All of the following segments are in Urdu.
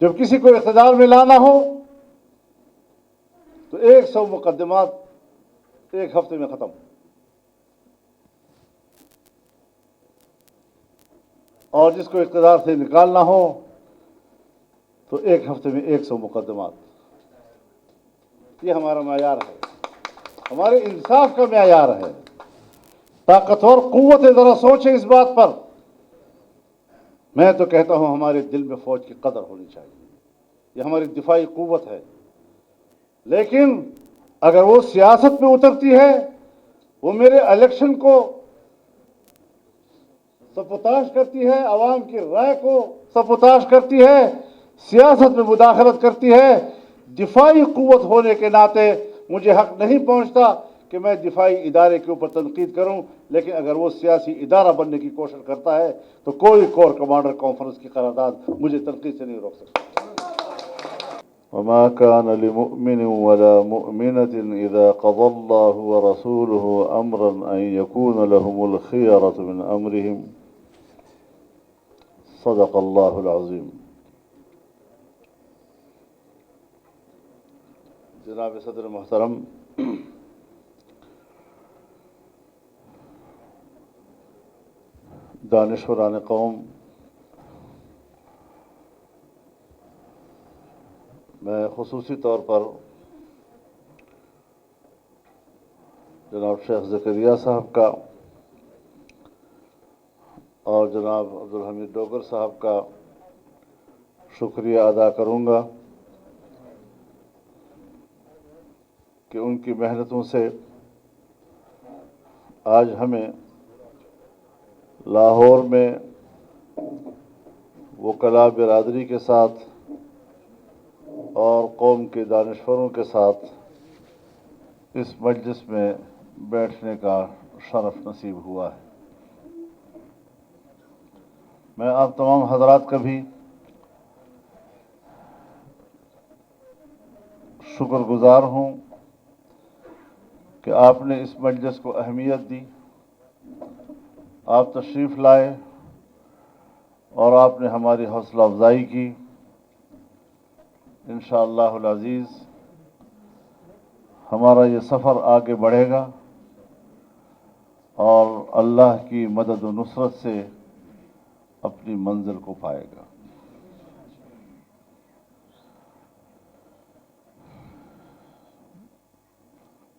جب کسی کو اقتدار میں لانا ہو تو 100 مقدمات ایک ہفتے میں ختم، اور جس کو اقتدار سے نکالنا ہو تو 1 ہفتے میں 100 مقدمات۔ یہ ہمارا معیار ہے، ہمارے انصاف کا معیار ہے۔ طاقتور قوتیں ذرا سوچیں اس بات پر۔ میں تو کہتا ہوں ہمارے دل میں فوج کی قدر ہونی چاہیے، یہ ہماری دفاعی قوت ہے، لیکن اگر وہ سیاست میں اترتی ہے، وہ میرے الیکشن کو سبوتاژ کرتی ہے، عوام کی رائے کو سبوتاژ کرتی ہے، سیاست میں مداخلت کرتی ہے، دفاعی قوت ہونے کے ناطے مجھے حق نہیں پہنچتا کہ میں دفاعی ادارے کے اوپر تنقید کروں، لیکن اگر وہ سیاسی ادارہ بننے کی کوشش کرتا ہے تو کوئی کور کمانڈر کانفرنس کی قرارداد مجھے تنقید سے نہیں روک سکتا۔ وما كان لمؤمن ولا مؤمنة إذا قضى الله ورسوله أمرا أن يكون لهم الخيرة من أمرهم صدق الله العظيم۔ جناب صدر محترم، دانشوران قوم، میں خصوصی طور پر جناب شیخ زکریا صاحب کا اور جناب عبدالحمید ڈوگر صاحب کا شکریہ ادا کروں گا کہ ان کی محنتوں سے آج ہمیں لاہور میں وکلاء برادری کے ساتھ اور قوم کے دانشوروں کے ساتھ اس مجلس میں بیٹھنے کا شرف نصیب ہوا ہے۔ میں آپ تمام حضرات کا بھی شکر گزار ہوں کہ آپ نے اس مجلس کو اہمیت دی، آپ تشریف لائے اور آپ نے ہماری حوصلہ افزائی کی۔ انشاءاللہ العزیز ہمارا یہ سفر آگے بڑھے گا اور اللہ کی مدد و نصرت سے اپنی منزل کو پائے گا۔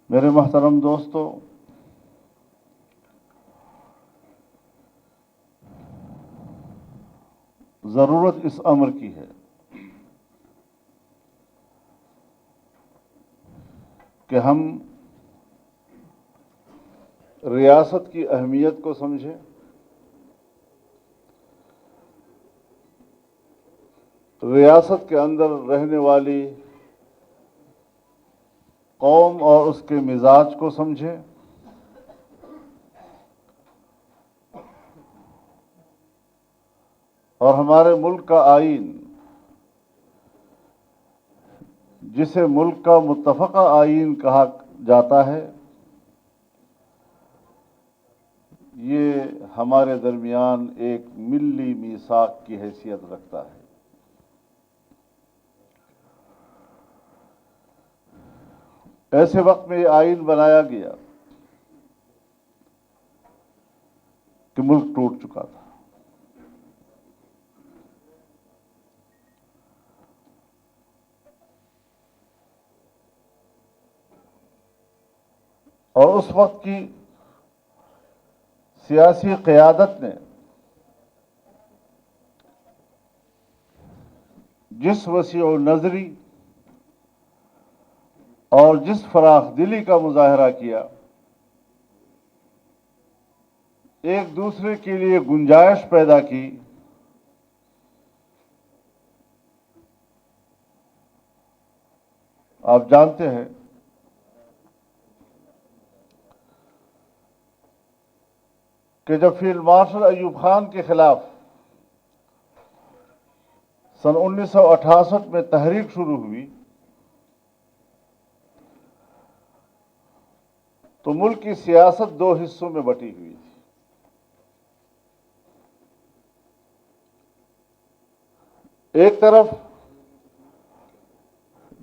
میرے محترم دوستو، ضرورت اس امر کی ہے کہ ہم ریاست کی اہمیت کو سمجھیں، ریاست کے اندر رہنے والی قوم اور اس کے مزاج کو سمجھیں، اور ہمارے ملک کا آئین، جسے ملک کا متفقہ آئین کہا جاتا ہے، یہ ہمارے درمیان ایک ملی میثاق کی حیثیت رکھتا ہے۔ ایسے وقت میں یہ آئین بنایا گیا کہ ملک ٹوٹ چکا تھا، اور اس وقت کی سیاسی قیادت نے جس وسیع نظری اور جس فراخ دلی کا مظاہرہ کیا، ایک دوسرے کے لیے گنجائش پیدا کی، آپ جانتے ہیں کہ جب فیلڈ مارشل ایوب خان کے خلاف سن 1968 میں تحریک شروع ہوئی تو ملک کی سیاست 2 حصوں میں بٹی ہوئی تھی۔ ایک طرف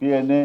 PNA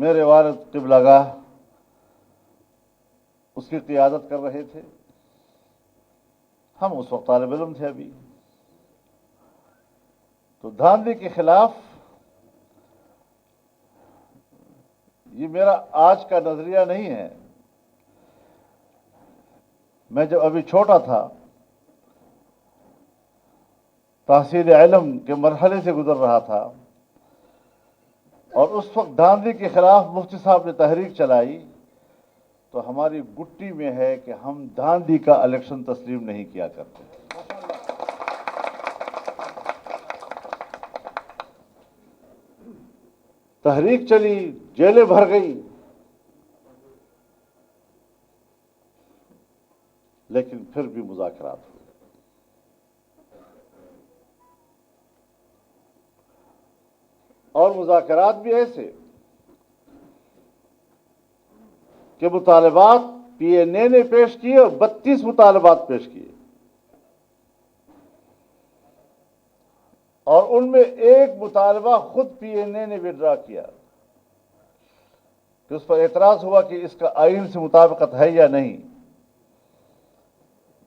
میرے والد قبلہ گاہ اس کی قیادت کر رہے تھے. ہم اس وقت طالب علم تھے ابھی. تو دھاندلی کے خلاف یہ میرا آج کا نظریہ نہیں ہے. میں جب ابھی چھوٹا تھا تحصیل علم کے مرحلے سے گزر رہا تھا اور اس وقت دھاندلی کے خلاف مفتی صاحب نے تحریک چلائی تو ہماری گٹی میں ہے کہ ہم دھاندلی کا الیکشن تسلیم نہیں کیا کرتے. تحریک چلی, جیلیں بھر گئی, لیکن پھر بھی مذاکرات ہوئے. اور مذاکرات بھی ایسے کہ مطالبات پی این اے نے پیش کیے اور 32 مطالبات پیش کیے, اور ان میں ایک مطالبہ خود پی این اے نے وڈرا کیا کہ اس پر اعتراض ہوا کہ اس کا آئین سے مطابقت ہے یا نہیں.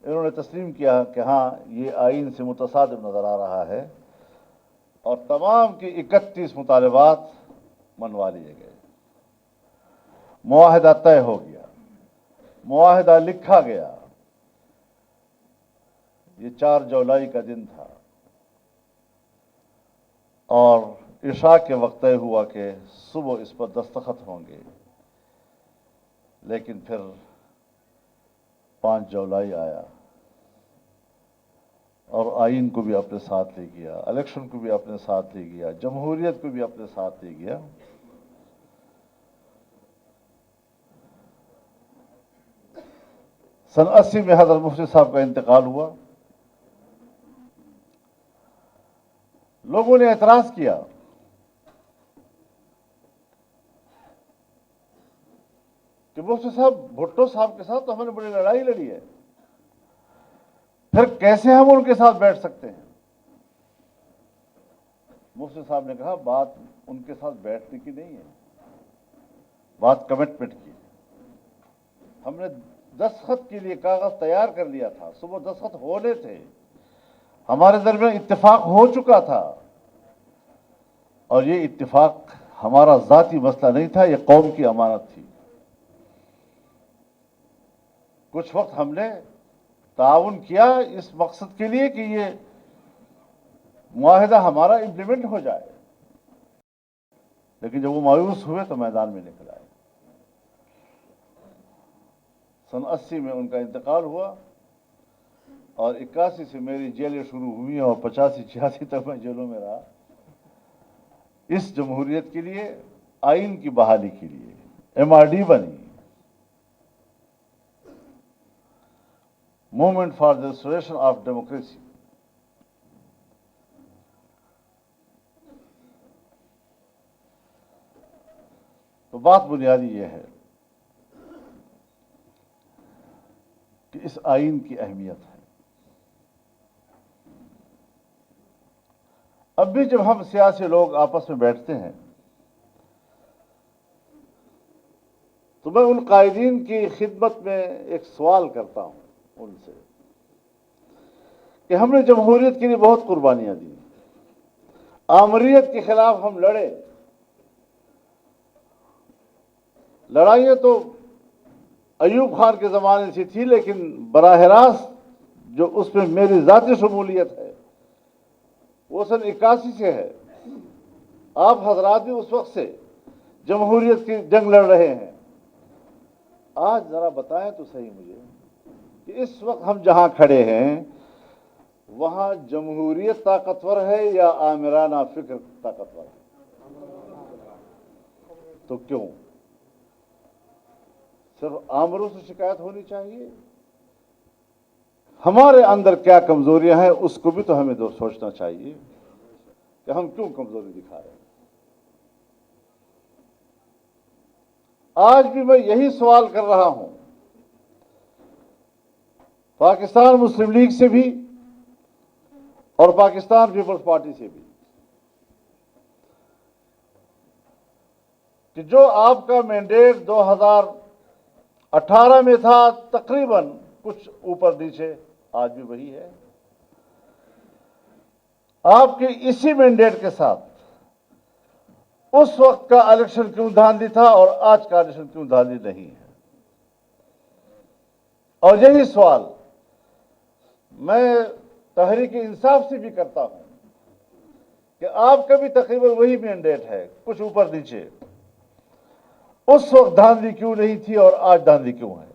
انہوں نے تسلیم کیا کہ ہاں یہ آئین سے متصادم نظر آ رہا ہے, اور تمام کی 31 مطالبات منوا لیے گئے. معاہدہ طے ہو گیا, معاہدہ لکھا گیا. یہ 4 جولائی کا دن تھا اور عشاء کے وقت طے ہوا کہ صبح اس پر دستخط ہوں گے. لیکن پھر 5 جولائی آیا اور آئین کو بھی اپنے ساتھ لے گیا, الیکشن کو بھی اپنے ساتھ لے گیا, جمہوریت کو بھی اپنے ساتھ لے گیا. سن 80 میں حضرت مفتی صاحب کا انتقال ہوا. لوگوں نے اعتراض کیا کہ مفتی صاحب بھٹو صاحب کے ساتھ تو ہم نے بڑی لڑائی لڑی ہے, پھر کیسے ہم ان کے ساتھ بیٹھ سکتے ہیں. مفتی صاحب نے کہا بات ان کے ساتھ بیٹھنے کی نہیں ہے, بات کمٹمنٹ کی. ہم نے دستخط کے لیے کاغذ تیار کر لیا تھا, صبح دستخط ہونے تھے, ہمارے درمیان اتفاق ہو چکا تھا, اور یہ اتفاق ہمارا ذاتی مسئلہ نہیں تھا, یہ قوم کی امانت تھی. کچھ وقت ہم نے تعاون کیا اس مقصد کے لیے کہ یہ معاہدہ ہمارا امپلیمنٹ ہو جائے, لیکن جب وہ مایوس ہوئے تو میدان میں نکل آئے. سن 80 میں ان کا انتقال ہوا اور 81 سے میری جیلیں شروع ہوئی اور 85-86 تک میں جیلوں میں رہا اس جمہوریت کے لیے, آئین کی بحالی کے لیے. ایم آر ڈی بنی, movement for the restoration of democracy. تو بات بنیادی یہ ہے کہ اس آئین کی اہمیت ہے. اب بھی جب ہم سیاسی لوگ آپس میں بیٹھتے ہیں تو میں ان قائدین کی خدمت میں ایک سوال کرتا ہوں ان سے کہ ہم نے جمہوریت کے لیے بہت قربانیاں دی, آمریت کے خلاف ہم لڑے. لڑائیاں تو ایوب خان کے زمانے سے تھی, لیکن براہ راست جو اس میں میری ذاتی شمولیت ہے وہ سن 81 سے ہے. آپ حضرات بھی اس وقت سے جمہوریت کی جنگ لڑ رہے ہیں. آج ذرا بتائیں تو صحیح مجھے کہ اس وقت ہم جہاں کھڑے ہیں وہاں جمہوریت طاقتور ہے یا آمرانہ فکر طاقتور ہے؟ تو کیوں صرف آمروں سے شکایت ہونی چاہیے؟ ہمارے اندر کیا کمزوریاں ہیں اس کو بھی تو ہمیں سوچنا چاہیے کہ ہم کیوں کمزوری دکھا رہے ہیں. آج بھی میں یہی سوال کر رہا ہوں پاکستان مسلم لیگ سے بھی اور پاکستان پیپلز پارٹی سے بھی. کہ جو آپ کا مینڈیٹ 2018 میں تھا تقریباً کچھ اوپر نیچے آج بھی وہی ہے. آپ کے اسی مینڈیٹ کے ساتھ اس وقت کا الیکشن کیوں دھاندلی تھا اور آج کا الیکشن کیوں دھاندلی نہیں ہے؟ اور یہی سوال میں تحریک انصاف سے بھی کرتا ہوں کہ آپ کا بھی تقریباً وہی مینڈیٹ ہے کچھ اوپر نیچے. اس وقت دھاندلی کیوں نہیں تھی اور آج دھاندلی کیوں ہے؟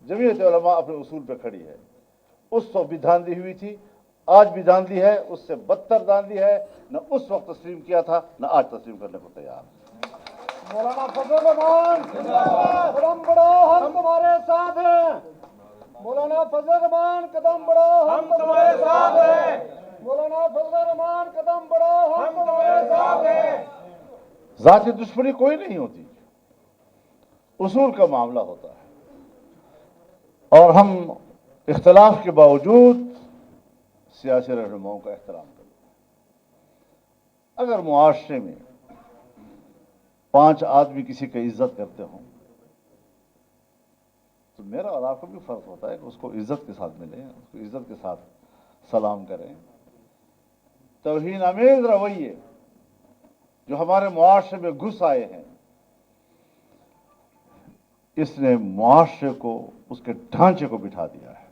جمعیت علماء اپنے اصول پہ کھڑی ہے. اس وقت بھی دھاندلی ہوئی تھی، آج بھی دھاندلی ہے، اس سے بدتر دھاندلی ہے. نہ اس وقت تسلیم کیا تھا نہ آج تسلیم کرنے کو تیار. مولانا فضل الرحمان قدم بڑھو ہم تمہارے ساتھ ہیں. مولانا فضل الرحمان قدم بڑھو ہم تمہارے ساتھ ہیں. مولانا فضل الرحمان قدم بڑھو ہم تمہارے ساتھ ہیں. ذاتی دشمنی کوئی نہیں ہوتی، اصول کا معاملہ ہوتا ہے. اور ہم اختلاف کے باوجود سیاسی رہنماؤں کا احترام کرتے ہیں. اگر معاشرے میں 5 آدمی کسی کی عزت کرتے ہوں تو میرا اور آپ کو بھی فرض ہوتا ہے کہ اس کو عزت کے ساتھ ملیں، اس کو عزت کے ساتھ سلام کریں. توہین آمیز رویے جو ہمارے معاشرے میں گھس آئے ہیں، اس نے معاشرے کو اس کے ڈھانچے کو بٹھا دیا ہے.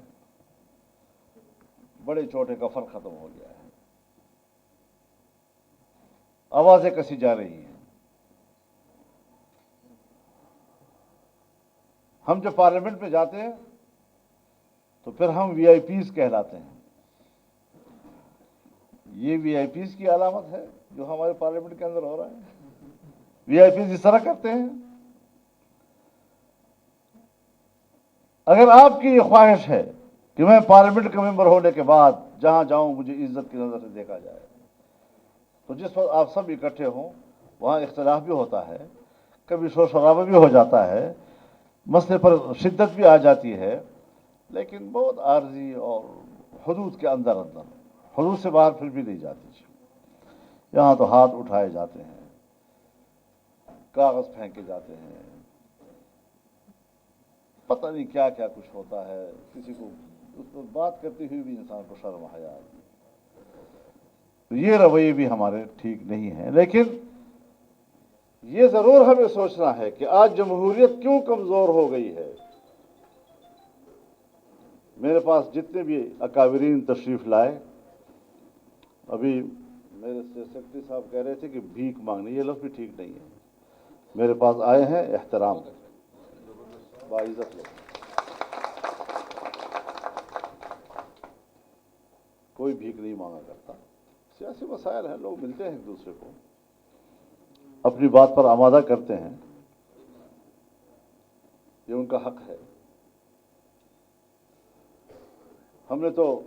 بڑے چھوٹے کا فرق ختم ہو گیا ہے. آوازیں کسی جا رہی ہیں. ہم جب پارلیمنٹ میں جاتے ہیں تو پھر ہم وی آئی پیز کہلاتے ہیں. یہ وی آئی پیز کی علامت ہے جو ہمارے پارلیمنٹ کے اندر ہو رہا ہے. وی آئی پیز اس طرح کرتے ہیں. اگر آپ کی یہ خواہش ہے کہ میں پارلیمنٹ کا ممبر ہونے کے بعد جہاں جاؤں مجھے عزت کی نظر سے دیکھا جائے، تو جس وقت آپ سب اکٹھے ہوں وہاں اختلاف بھی ہوتا ہے، کبھی شور شرابہ بھی ہو جاتا ہے، مسئلے پر شدت بھی آ جاتی ہے، لیکن بہت عارضی اور حدود کے اندر حدود سے باہر پھر بھی نہیں جاتی. یہاں تو ہاتھ اٹھائے جاتے ہیں، کاغذ پھینکے جاتے ہیں، پتہ نہیں کیا کیا کچھ ہوتا ہے. کسی کو اس پر بات کرتے ہوئے بھی انسان کو شرم حیا آتی. تو یہ رویے بھی ہمارے ٹھیک نہیں ہیں. لیکن یہ ضرور ہمیں سوچنا ہے کہ آج جمہوریت کیوں کمزور ہو گئی ہے. میرے پاس جتنے بھی اکابرین تشریف لائے، ابھی میرے سیکرٹری صاحب کہہ رہے تھے کہ بھیک مانگنی، یہ لفظ بھی ٹھیک نہیں ہے. میرے پاس آئے ہیں احترام باعزت لوگ، کوئی بھیک نہیں مانگا کرتا. سیاسی مسائل ہیں، لوگ ملتے ہیں ایک دوسرے کو، اپنی بات پر آمادہ کرتے ہیں، یہ ان کا حق ہے. ہم نے تو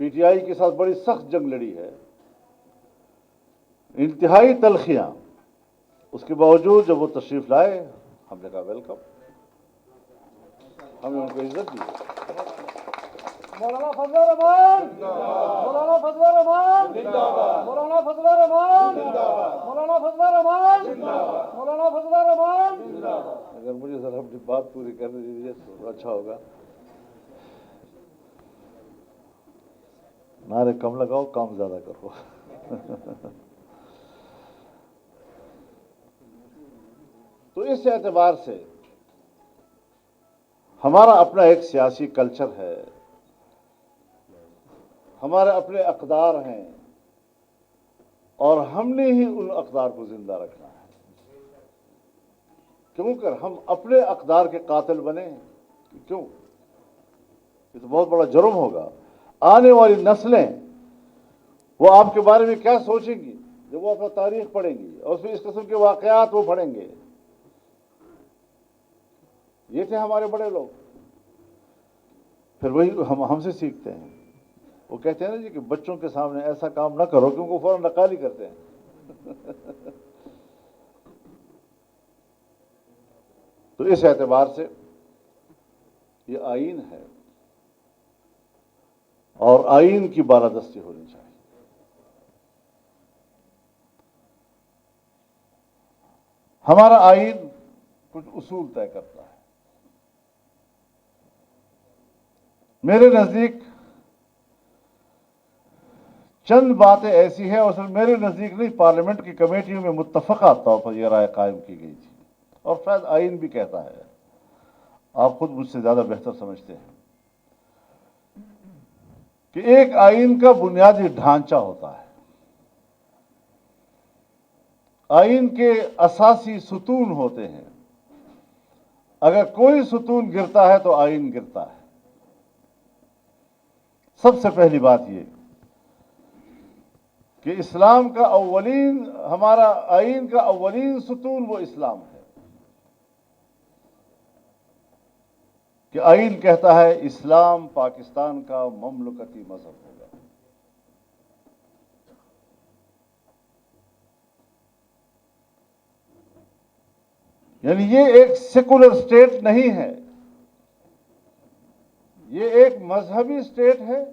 پی ٹی آئی کے ساتھ بڑی سخت جنگ لڑی ہے، انتہائی تلخیاں. اس کے باوجود جب وہ تشریف لائے ہم نے کہا ویلکم، ہم نے ان کو عزت دی. مولانا فضل الرحمان مولانا فضل الرحمان مولانا فضل الرحمان مولانا فضل الرحمان مولانا فضل الرحمان. اگر مجھے ذرا اپنی بات پوری کرنے دیجیے تو اچھا ہوگا. نعرے کم لگاؤ، کام زیادہ کرو. تو اس اعتبار سے ہمارا اپنا ایک سیاسی کلچر ہے، ہمارے اپنے اقدار ہیں، اور ہم نے ہی ان اقدار کو زندہ رکھنا ہے. کیوں کر ہم اپنے اقدار کے قاتل بنے؟ کیوں؟ یہ تو بہت بڑا جرم ہوگا. آنے والی نسلیں وہ آپ کے بارے میں کیا سوچیں گی جب وہ اپنا تاریخ پڑھیں گی اور پھر اس قسم کے واقعات وہ پڑھیں گے. یہ تھے ہمارے بڑے لوگ. پھر وہی ہم سے سیکھتے ہیں. وہ کہتے ہیں نا جی کہ بچوں کے سامنے ایسا کام نہ کرو کیونکہ وہ فوراً نقالی کرتے ہیں. تو اس اعتبار سے یہ آئین ہے اور آئین کی بالادستی ہونی چاہیے. ہمارا آئین کچھ اصول طے کرتا ہے. میرے نزدیک چند باتیں ایسی ہیں، اور صرف میرے نزدیک نہیں، پارلیمنٹ کی کمیٹیوں میں متفقہ طور پر یہ رائے قائم کی گئی تھی، اور شاید آئین بھی کہتا ہے، آپ خود مجھ سے زیادہ بہتر سمجھتے ہیں، کہ ایک آئین کا بنیادی ڈھانچہ ہوتا ہے. آئین کے اساسی ستون ہوتے ہیں. اگر کوئی ستون گرتا ہے تو آئین گرتا ہے. سب سے پہلی بات یہ کہ اسلام کا ہمارا آئین کا اولین ستون وہ اسلام ہے، کہ آئین کہتا ہے اسلام پاکستان کا مملکتی مذہب ہوگا. یعنی یہ ایک سیکولر اسٹیٹ نہیں ہے، یہ ایک مذہبی اسٹیٹ ہے،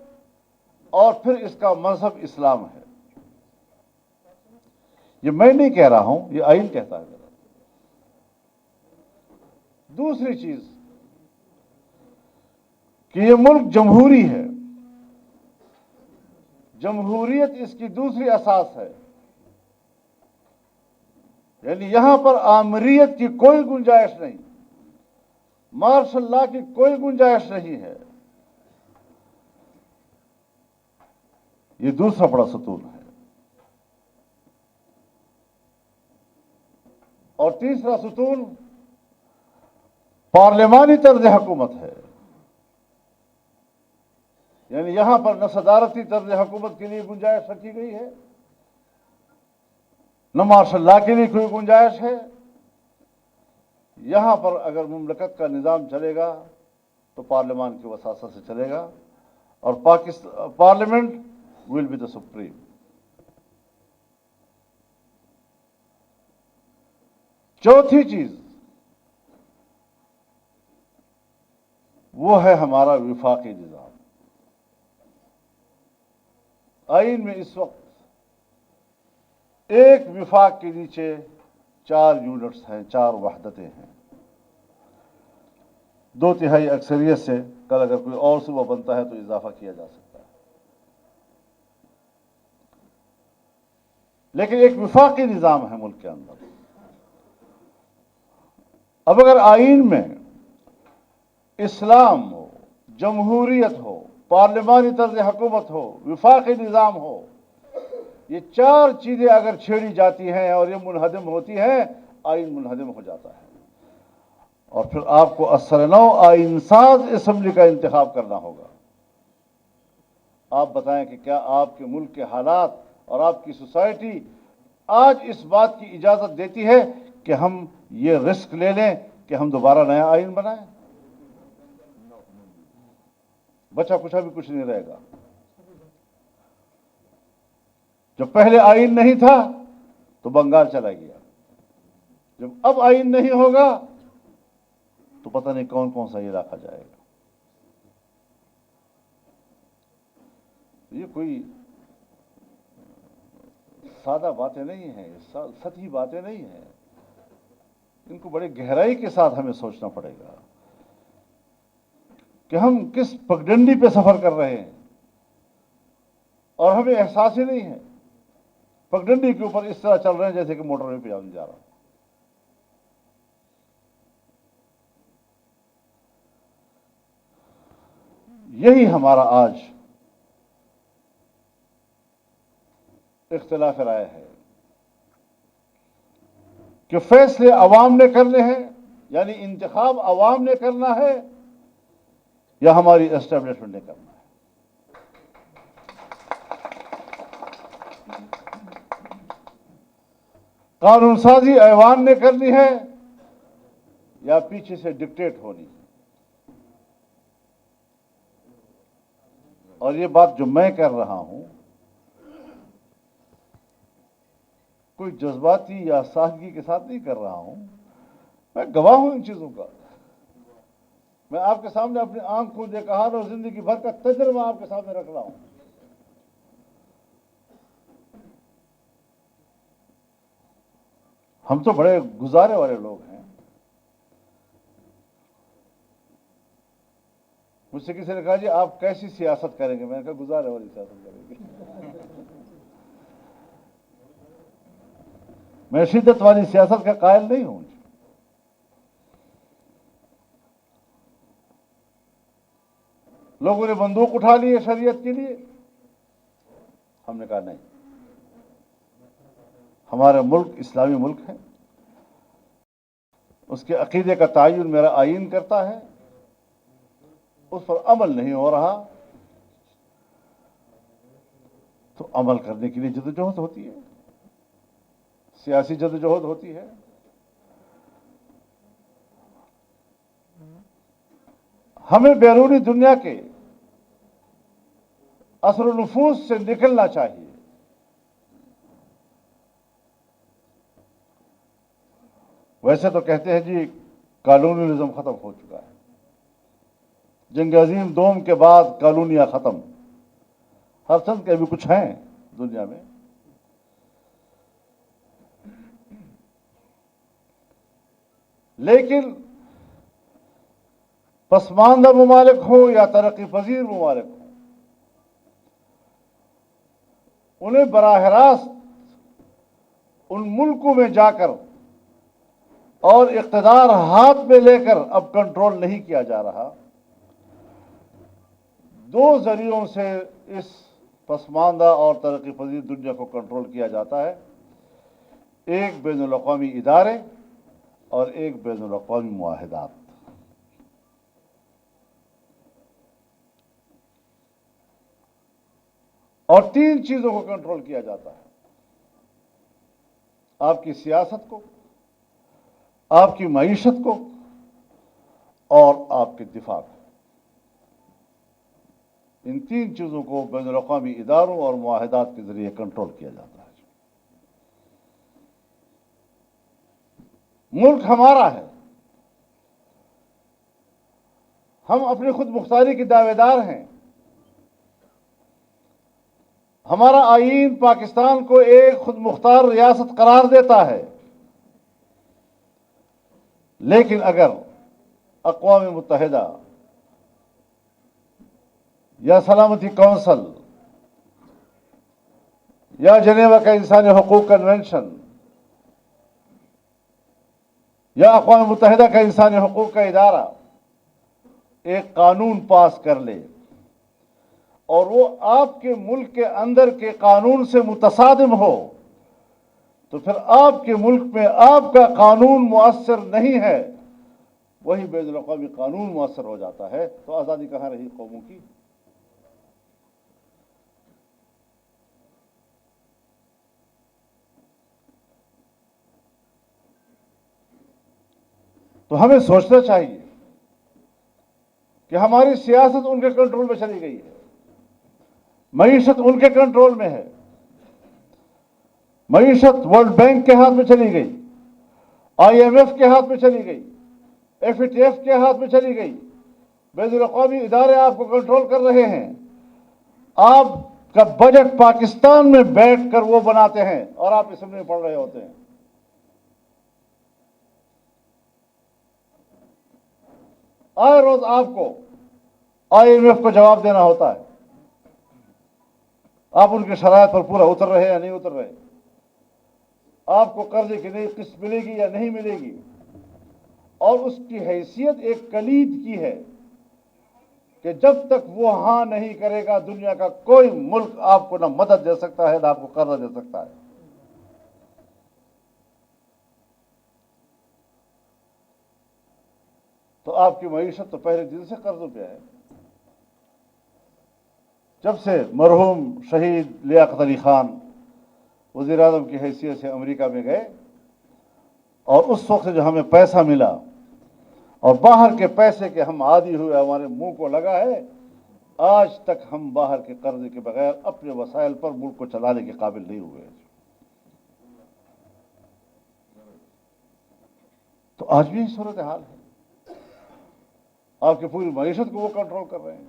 اور پھر اس کا مذہب اسلام ہے. یہ میں نہیں کہہ رہا ہوں، یہ آئین کہتا ہے. دوسری چیز کہ یہ ملک جمہوری ہے. جمہوریت اس کی دوسری اساس ہے. یعنی یہاں پر آمریت کی کوئی گنجائش نہیں، مارشل لا کی کوئی گنجائش نہیں ہے. یہ دوسرا بڑا ستون ہے. اور تیسرا ستون پارلیمانی طرز حکومت ہے. یعنی یہاں پر نہ صدارتی طرز حکومت کے لیے گنجائش رکھی گئی ہے، نہ مارشل لا کے لیے کوئی گنجائش ہے. یہاں پر اگر مملکت کا نظام چلے گا تو پارلیمان کی وساطت سے چلے گا، اور parliament will be the supreme. چوتھی چیز وہ ہے ہمارا وفاقی نظام. آئین میں اس وقت ایک وفاق کے نیچے 4 یونٹس ہیں، 4 وحدتیں ہیں. 2/3 اکثریت سے کل اگر کوئی اور صوبہ بنتا ہے تو اضافہ کیا جا سکتا ہے. لیکن ایک وفاقی نظام ہے ملک کے اندر. اب اگر آئین میں اسلام ہو، جمہوریت ہو، پارلیمانی طرز حکومت ہو، وفاقی نظام ہو، یہ 4 چیزیں اگر چھیڑی جاتی ہیں اور یہ منہدم ہوتی ہیں، آئین منہدم ہو جاتا ہے. اور پھر آپ کو اثر نو آئین ساز اسمبلی کا انتخاب کرنا ہوگا. آپ بتائیں کہ کیا آپ کے ملک کے حالات اور آپ کی سوسائٹی آج اس بات کی اجازت دیتی ہے کہ ہم یہ رسک لے لیں کہ ہم دوبارہ نیا آئین بنائیں؟ بچا کچھ بھی کچھ نہیں رہے گا. جب پہلے آئین نہیں تھا تو بنگال چلا گیا. جب اب آئین نہیں ہوگا تو پتہ نہیں کون کون سا علاقہ جائے گا. یہ کوئی سادہ باتیں نہیں ہیں، سطحی باتیں نہیں ہیں. ان کو بڑے گہرائی کے ساتھ ہمیں سوچنا پڑے گا کہ ہم کس پگڈنڈی پہ سفر کر رہے ہیں، اور ہمیں احساس ہی نہیں ہے. پگڈنڈی کے اوپر اس طرح چل رہے ہیں جیسے کہ موٹر وے پہ جا رہا ہوں. یہی ہمارا آج اختلاف رائے ہے کہ فیصلے عوام نے کرنے ہیں، یعنی انتخاب عوام نے کرنا ہے، یا ہماری اسٹیبلشمنٹ نے کرنا ہے. قانون سازی ایوان نے کرنی ہے یا پیچھے سے ڈکٹیٹ ہونی ہے. اور یہ بات جو میں کر رہا ہوں کوئی جذباتی یا سادگی کے ساتھ نہیں کر رہا ہوں. میں گواہ ہوں ان چیزوں کا. میں آپ کے سامنے اپنی آنکھ کو دیکھا اور زندگی بھر کا تجربہ آپ کے سامنے رکھ رہا ہوں. ہم تو بڑے گزارے والے لوگ ہیں. مجھ سے کسی نے کہا جی آپ کیسی سیاست کریں گے؟ میں نے کہا گزارے والی سیاست کریں گے. میں شدت والی سیاست کا قائل نہیں ہوں. لوگوں نے بندوق اٹھا لی ہے شریعت کے لیے. ہم نے کہا نہیں، ہمارا ملک اسلامی ملک ہے، اس کے عقیدے کا تعین میرا آئین کرتا ہے، اس پر عمل نہیں ہو رہا تو عمل کرنے کے لیے جدوجہد ہوتی ہے، سیاسی جدوجہد ہوتی ہے. ہمیں بیرونی دنیا کے اثر و نفوذ سے نکلنا چاہیے. ویسے تو کہتے ہیں جی کالونیلزم ختم ہو چکا ہے، جنگ عظیم دوم کے بعد کالونیاں ختم. ہر چند کے بھی کچھ ہیں دنیا میں. لیکن پسماندہ ممالک ہوں یا ترقی پذیر ممالک ہوں، انہیں براہ راست ان ملکوں میں جا کر اور اقتدار ہاتھ میں لے کر اب کنٹرول نہیں کیا جا رہا. دو ذریعوں سے اس پسماندہ اور ترقی پذیر دنیا کو کنٹرول کیا جاتا ہے، ایک بین الاقوامی ادارے اور ایک بین الاقوامی معاہدات. اور تین چیزوں کو کنٹرول کیا جاتا ہے: آپ کی سیاست کو، آپ کی معیشت کو اور آپ کے دفاع کو. ان تین چیزوں کو بین الاقوامی اداروں اور معاہدات کے ذریعے کنٹرول کیا جاتا ہے. ملک ہمارا ہے، ہم اپنی خود مختاری کے دعوے دار ہیں. ہمارا آئین پاکستان کو ایک خود مختار ریاست قرار دیتا ہے، لیکن اگر اقوام متحدہ یا سلامتی کونسل یا جنیوا کا انسانی حقوق کنونشن یا اقوام متحدہ کا انسانی حقوق کا ادارہ ایک قانون پاس کر لے اور وہ آپ کے ملک کے اندر کے قانون سے متصادم ہو، تو پھر آپ کے ملک میں آپ کا قانون مؤثر نہیں ہے، وہی بین الاقوامی قانون مؤثر ہو جاتا ہے. تو آزادی کہاں رہی قوموں کی؟ تو ہمیں سوچنا چاہیے کہ ہماری سیاست ان کے کنٹرول میں چلی گئی ہے، معیشت ان کے کنٹرول میں ہے، معیشت ورلڈ بینک کے ہاتھ میں چلی گئی، IMF کے ہاتھ میں چلی گئی، FATF کے ہاتھ میں چلی گئی. بین الاقوامی ادارے آپ کو کنٹرول کر رہے ہیں. آپ کا بجٹ پاکستان میں بیٹھ کر وہ بناتے ہیں اور آپ اسمبلی میں پڑھ رہے ہوتے ہیں. آئے روز آپ کو IMF کو جواب دینا ہوتا ہے. آپ ان کے شرائط پر پورا اتر رہے یا نہیں اتر رہے، آپ کو قرضے کی نئی قسط ملے گی یا نہیں ملے گی. اور اس کی حیثیت ایک کلید کی ہے کہ جب تک وہ ہاں نہیں کرے گا، دنیا کا کوئی ملک آپ کو نہ مدد دے سکتا ہے نہ آپ کو قرضہ دے سکتا ہے. تو آپ کی معیشت تو پہلے دن سے قرضوں پہ ہے. جب سے مرحوم شہید لیاقت علی خان وزیر اعظم کی حیثیت سے امریکہ میں گئے اور اس وقت جو ہمیں پیسہ ملا اور باہر کے پیسے کے ہم عادی ہوئے، ہمارے منہ کو لگا ہے، آج تک ہم باہر کے قرضے کے بغیر اپنے وسائل پر ملک کو چلانے کے قابل نہیں ہوئے. تو آج بھی صورتحال ہے. آپ کی پوری معیشت کو وہ کنٹرول کر رہے ہیں.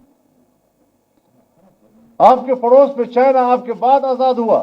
آپ کے پڑوس میں چائنا آپ کے بعد آزاد ہوا،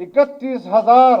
31,000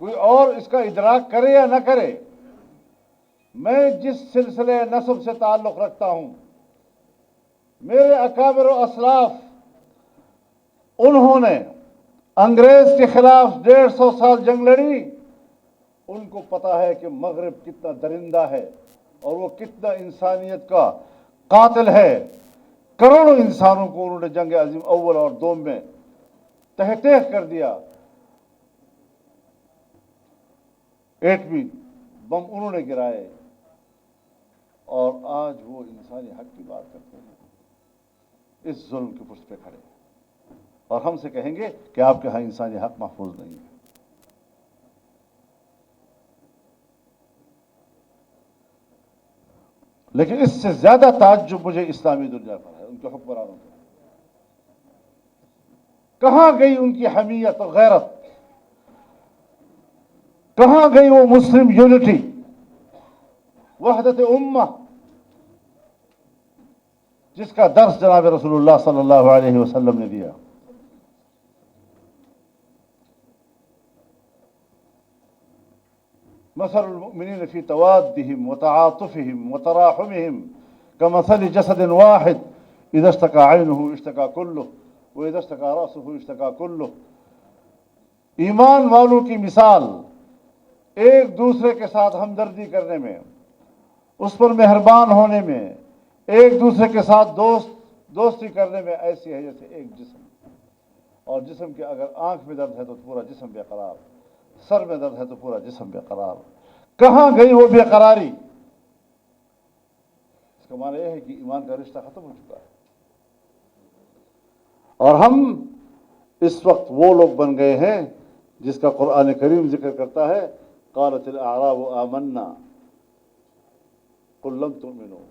کوئی اور اس کا ادراک کرے یا نہ کرے، میں جس سلسلے نسب سے تعلق رکھتا ہوں، میرے اکابر و اسلاف، انہوں نے انگریز کے خلاف 150 سال جنگ لڑی، ان کو پتا ہے کہ مغرب کتنا درندہ ہے اور وہ کتنا انسانیت کا قاتل ہے۔ کروڑوں انسانوں کو انہوں نے جنگ عظیم اول اور دوم میں تہہ تیغ کر دیا، ایٹمی بم انہوں نے گرائے، اور آج وہ انسانی حق کی بات کرتے ہیں، اس ظلم کی پشت پہ کھڑے ہیں، اور ہم سے کہیں گے کہ آپ کے ہاں انسانی حق محفوظ نہیں ہے۔ لیکن اس سے زیادہ تعجب مجھے اسلامی دنیا پر ہے، ان کے حکمرانوں پر۔ کہاں گئی ان کی حمیت اور غیرت؟ کہاں گئی وہ مسلم یونٹی، وحدت امہ، جس کا درس جناب رسول اللہ صلی اللہ علیہ وسلم نے دیا؟ مثل المؤمنین فی توادہم وتعاطفہم وتراحمہم کمثل جسد واحد اذا اشتکى عینہ اشتکى کلہ واذا اشتکى رأسہ اشتکى کلہ۔ ایمان والوں کی مثال ایک دوسرے کے ساتھ ہمدردی کرنے میں، اس پر مہربان ہونے میں، ایک دوسرے کے ساتھ دوستی کرنے میں ایسی ہے جیسے ایک جسم، اور جسم کے اگر آنکھ میں درد ہے تو پورا جسم بے قرار، سر میں درد ہے تو پورا جسم بے قرار۔ کہاں گئی وہ بے قراری؟ اس کا معنی یہ ہے کہ ایمان کا رشتہ ختم ہو چکا ہے، اور ہم اس وقت وہ لوگ بن گئے ہیں جس کا قرآن کریم ذکر کرتا ہے، قالت الاعراب آمنا قل لم تؤمنوا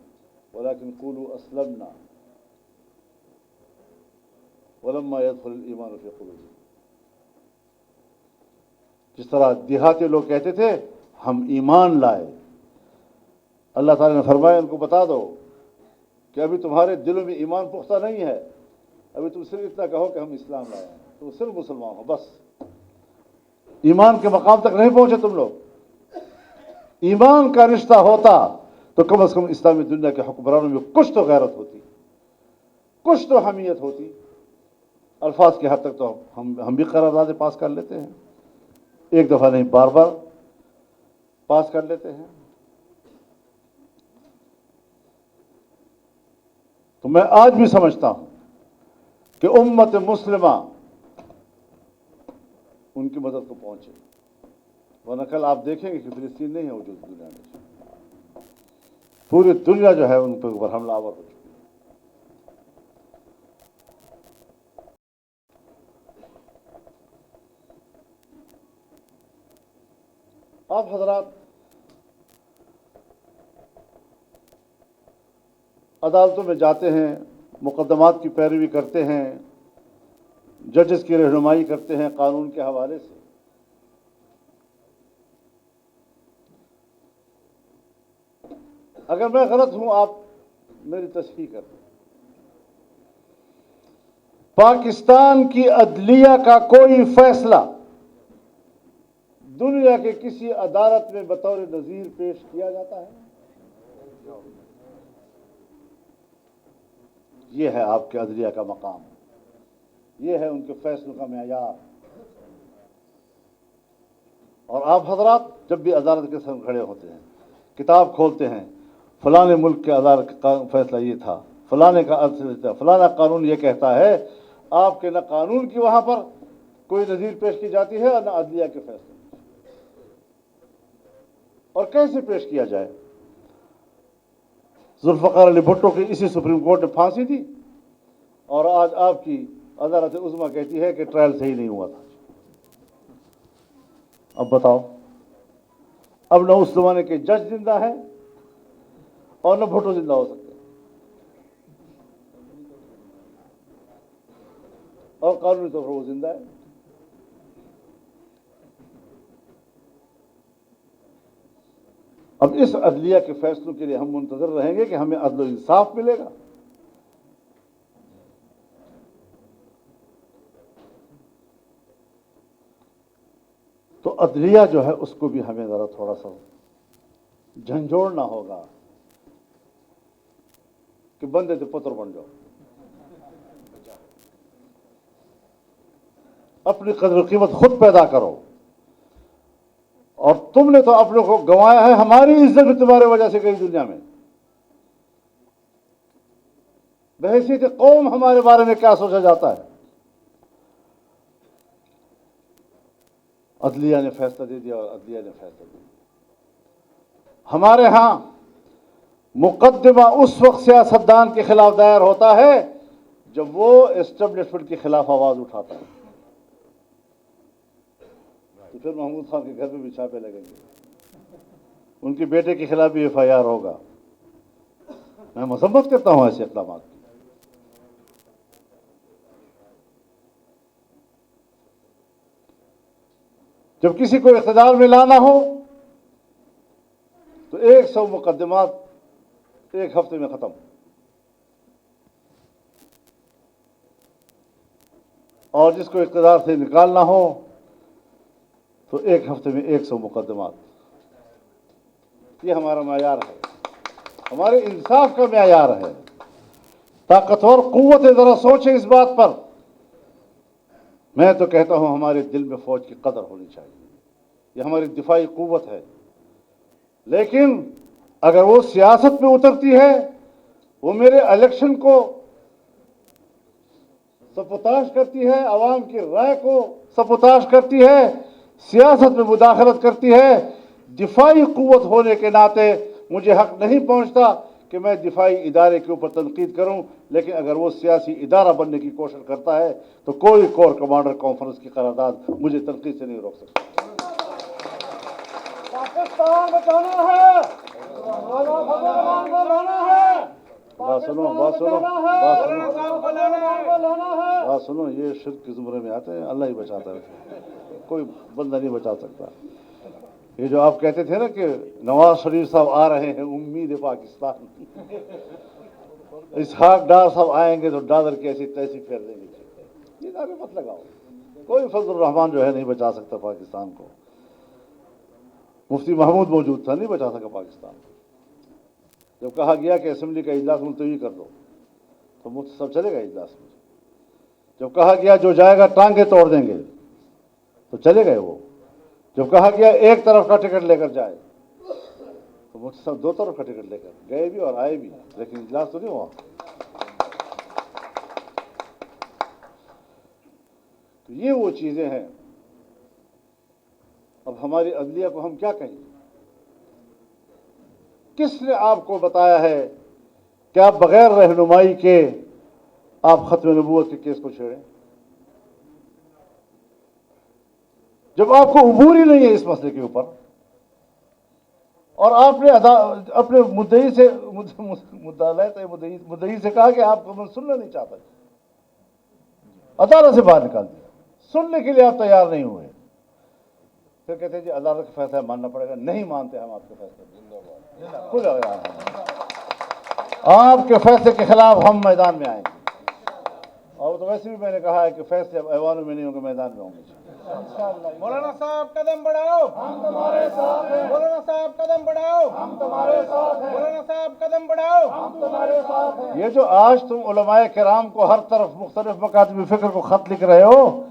ولكن قولوا اسلمنا ولما يدخل الايمان في قلوبكم۔ جس طرح دیہاتی لوگ کہتے تھے ہم ایمان لائے، اللہ تعالیٰ نے فرمایا ان کو بتا دو کہ ابھی تمہارے دلوں میں ایمان پختہ نہیں ہے، ابھی تم صرف اتنا کہو کہ ہم اسلام لائے ہیں، تم صرف مسلمان ہو، بس ایمان کے مقام تک نہیں پہنچے تم لوگ۔ ایمان کا رشتہ ہوتا تو کم از کم اسلامی دنیا کے حکمرانوں میں کچھ تو غیرت ہوتی، کچھ تو حمیت ہوتی۔ الفاظ کی حد تک تو ہم بھی قراردادیں پاس کر لیتے ہیں، ایک دفعہ نہیں بار بار پاس کر لیتے ہیں۔ تو میں آج بھی سمجھتا ہوں کہ امت مسلمہ ان کی مدد کو پہنچے، ورنہ کل آپ دیکھیں گے کہ فلسطین نہیں ہے وجود دنیا میں، پوری دنیا جو ہے ان کے اوپر حملہ آور ہو چکی ہے۔ آپ حضرات عدالتوں میں جاتے ہیں، مقدمات کی پیروی کرتے ہیں، ججز کی رہنمائی کرتے ہیں قانون کے حوالے سے۔ اگر میں غلط ہوں آپ میری تصحیح کر دیں۔ پاکستان کی عدلیہ کا کوئی فیصلہ دنیا کے کسی عدالت میں بطور نظیر پیش کیا جاتا ہے؟ یہ ہے آپ کے عدلیہ کا مقام، یہ ہے ان کے فیصلوں کا معیار۔ اور آپ حضرات جب بھی عدالت کے سامنے کھڑے ہوتے ہیں، کتاب کھولتے ہیں، فلانے ملک کے عدالت کا فیصلہ یہ تھا، فلانے کا فلانا قانون یہ کہتا ہے، آپ کے نہ قانون کی وہاں پر کوئی نظیر پیش کی جاتی ہے اور نہ عدلیہ کے فیصلے۔ اور کیسے پیش کیا جائے؟ ذوالفقار علی بھٹو کی اسی سپریم کورٹ نے پھانسی دی، اور آج آپ کی عدالت عظمیٰ کہتی ہے کہ ٹرائل صحیح نہیں ہوا تھا۔ اب بتاؤ، اب نہ اس زمانے کے جج زندہ ہیں اور نہ بھٹو زندہ ہو سکتے، اور قانونی طور پر وہ زندہ ہے۔ اب اس عدلیہ کے فیصلوں کے لیے ہم منتظر رہیں گے کہ ہمیں عدل و انصاف ملے گا؟ تو عدلیہ جو ہے اس کو بھی ہمیں ذرا تھوڑا سا جھنجھوڑنا ہوگا کہ بندے تو پتر بن جاؤ، اپنی قدر و قیمت خود پیدا کرو. اور تم نے تو اپنے کو گنوایا ہے، ہماری عزت بھی تمہارے وجہ سے گئی دنیا میں. بحیثیت قوم ہمارے بارے میں کیا سوچا جاتا ہے؟ عدلیہ نے فیصلہ دے دیا اور عدلیہ نے فیصلہ دے دیا. ہمارے ہاں مقدمہ اس وقت سیاستدان کے خلاف دائر ہوتا ہے جب وہ اسٹیبلشمنٹ کے خلاف آواز اٹھاتا ہے. تو پھر محمود خان کے گھر پہ بھی چھاپے لگیں گے، ان کے بیٹے کے خلاف بھی FIR ہوگا. میں مذمت کرتا ہوں ایسے اقدامات کی. جب کسی کو اقتدار میں لانا ہو تو 100 مقدمات ایک ہفتے میں ختم، اور جس کو اقتدار سے نکالنا ہو تو ایک ہفتے میں 100 مقدمات. یہ ہمارا معیار ہے، ہمارے انصاف کا معیار ہے. طاقتور قوتیں ذرا سوچیں اس بات پر. میں تو کہتا ہوں ہمارے دل میں فوج کی قدر ہونی چاہیے، یہ ہماری دفاعی قوت ہے. لیکن اگر وہ سیاست میں اترتی ہے، وہ میرے الیکشن کو سپوتاش کرتی ہے، عوام کی رائے کو سپوتاش کرتی ہے، سیاست میں مداخلت کرتی ہے، دفاعی قوت ہونے کے ناطے مجھے حق نہیں پہنچتا کہ میں دفاعی ادارے کے اوپر تنقید کروں. لیکن اگر وہ سیاسی ادارہ بننے کی کوشش کرتا ہے تو کوئی کور کمانڈر کانفرنس کی قرارداد مجھے تنقید سے نہیں روک سکتا. پاکستان بچانا ہے، مولانا فضل الرحمان کو لانا ہے، بات سنو بات سنو، یہ شرک کے زمرے میں آتے ہیں. اللہ ہی بچاتا ہے، کوئی بندہ نہیں بچا سکتا. یہ جو آپ کہتے تھے نا کہ نواز شریف صاحب آ رہے ہیں امید پاکستان، اسحاق ڈار صاحب آئیں گے تو ڈالر کی ایسی تیسی پھیر دیں گے. یہ نعرے مت لگاؤ، کوئی فضل الرحمان جو ہے نہیں بچا سکتا پاکستان کو. مفتی محمود موجود تھا، نہیں بچا سکا پاکستان. جب کہا گیا کہ اسمبلی کا اجلاس ملتوی کر دو تو مفتی صاحب چلے گئے اجلاس میں. جب کہا گیا جو جائے گا ٹانگیں توڑ دیں گے تو چلے گئے وہ. جب کہا گیا ایک طرف کا ٹکٹ لے کر جائے تو مفتی صاحب 2 طرف کا ٹکٹ لے کر گئے بھی اور آئے بھی، لیکن اجلاس تو نہیں ہوا. تو یہ وہ چیزیں ہیں. اب ہماری عدلیہ کو ہم کیا کہیں؟ کس نے آپ کو بتایا ہے کہ آپ بغیر رہنمائی کے آپ ختم نبوت کے کیس کو چھیڑیں؟ جب آپ کو عبور ہی نہیں ہے اس مسئلے کے اوپر، اور آپ نے اپنے مدعی سے کہا کہ آپ کو میں سننا نہیں چاہتا، عدالت سے باہر نکال دیا. سننے کے لیے آپ تیار نہیں ہوئے. پھر کہتے ہیں جی عدالت کا فیصلہ ماننا پڑے گا. نہیں مانتے ہم آپ کے فیصلے. آپ کے فیصلے کے خلاف ہم میدان میں آئیں گے. اور تو ویسے بھی میں نے کہا ہے کہ فیصلے ایوانوں میں نہیں ہوں گے، میدان میں ہوں گے. مولانا صاحب قدم بڑھاؤ، ہم تمہارے ساتھ ہیں. مولانا صاحب قدم بڑھاؤ، ہم تمہارے ساتھ ہیں. مولانا صاحب قدم بڑھاؤ، ہم تمہارے ساتھ ہیں. یہ جو آج تم علماء کرام کو ہر طرف مختلف مکاتب فکر کو خط لکھ رہے ہو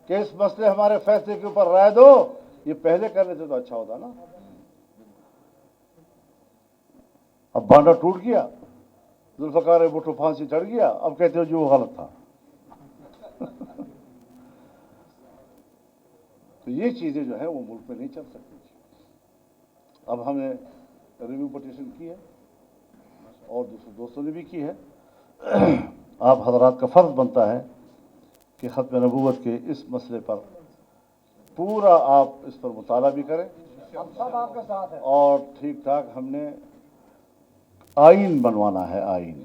کہ اس مسئلے ہمارے فیصلے کے اوپر رائے دو، یہ پہلے کرنے سے تو اچھا ہوتا نا. اب بانڈا ٹوٹ گیا، ذوالفقار بھٹو پھانسی چڑھ گیا، اب کہتے ہو جو وہ غلط تھا. تو یہ چیزیں جو ہیں وہ ملک میں نہیں چل سکتی. اب ہم نے ریویو پٹیشن کی ہے اور دوسرے دوستوں نے بھی کی ہے. آپ حضرات کا فرض بنتا ہے کہ ختم نبوت کے اس مسئلے پر پورا آپ اس پر مطالعہ بھی کریں. ہم سب آپ کے ساتھ ہیں. اور ٹھیک ٹھاک ہم نے آئین بنوانا ہے. آئین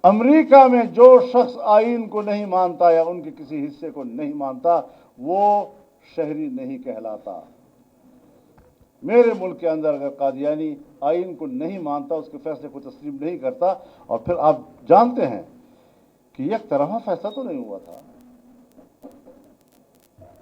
امریکہ میں جو شخص آئین کو نہیں مانتا یا ان کے کسی حصے کو نہیں مانتا وہ شہری نہیں کہلاتا. میرے ملک کے اندر اگر قادیانی آئین کو نہیں مانتا، اس کے فیصلے کو تسلیم نہیں کرتا، اور پھر آپ جانتے ہیں کہ یک طرفہ فیصلہ تو نہیں ہوا تھا.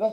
10